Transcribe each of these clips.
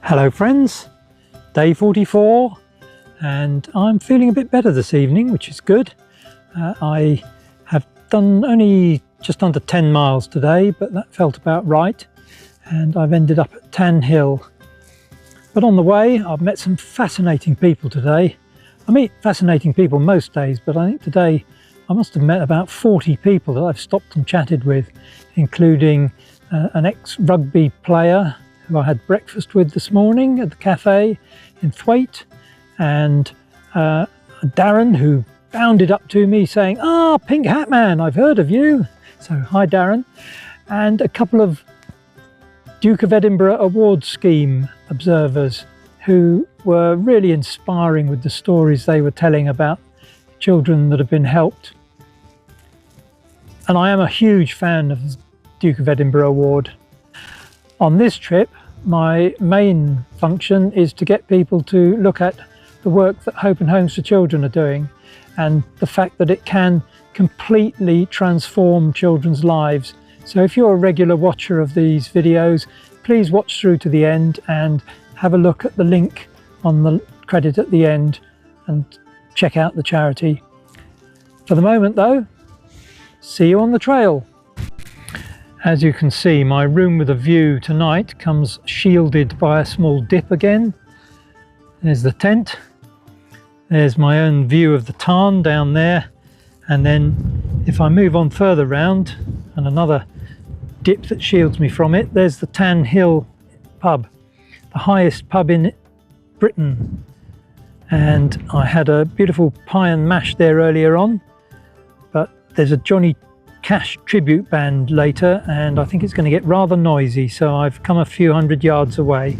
Hello friends, day 44 and I'm feeling a bit better this evening, which is good. I have done only just under 10 miles today, but that felt about right, and I've ended up at Tan Hill. But on the way I've met some fascinating people today. I meet fascinating people most days, but I think today I must have met about 40 people that I've stopped and chatted with, including an ex-rugby player who I had breakfast with this morning at the cafe in Thwaite, and Darren, who bounded up to me saying, "Ah, Pink Hat Man, I've heard of you." So hi Darren. And a couple of Duke of Edinburgh Awards scheme observers who were really inspiring with the stories they were telling about children that have been helped. And I am a huge fan of the Duke of Edinburgh Award. On this trip, my main function is to get people to look at the work that Hope and Homes for Children are doing, and the fact that it can completely transform children's lives. So if you're a regular watcher of these videos, please watch through to the end and have a look at the link on the credit at the end and check out the charity. For the moment though, see you on the trail. As you can see, my room with a view tonight comes shielded by a small dip again. There's the tent. There's my own view of the tarn down there. And then if I move on further round, and another dip that shields me from it, there's the Tan Hill pub, the highest pub in Britain. And I had a beautiful pie and mash there earlier on, but there's a Johnny Cash tribute band later, and I think it's going to get rather noisy, so I've come a few hundred yards away.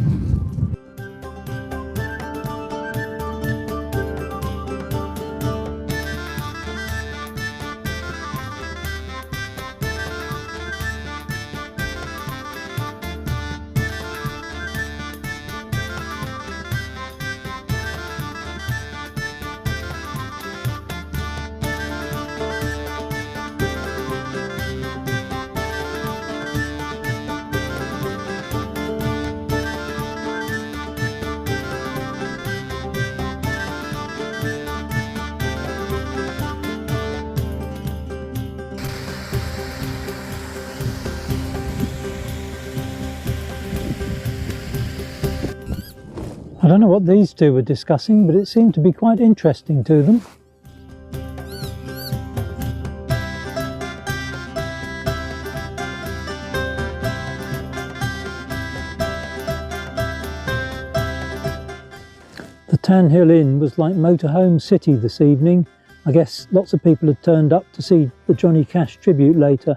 I don't know what these two were discussing, but it seemed to be quite interesting to them. The Tan Hill Inn was like Motorhome City this evening. I guess lots of people had turned up to see the Johnny Cash tribute later.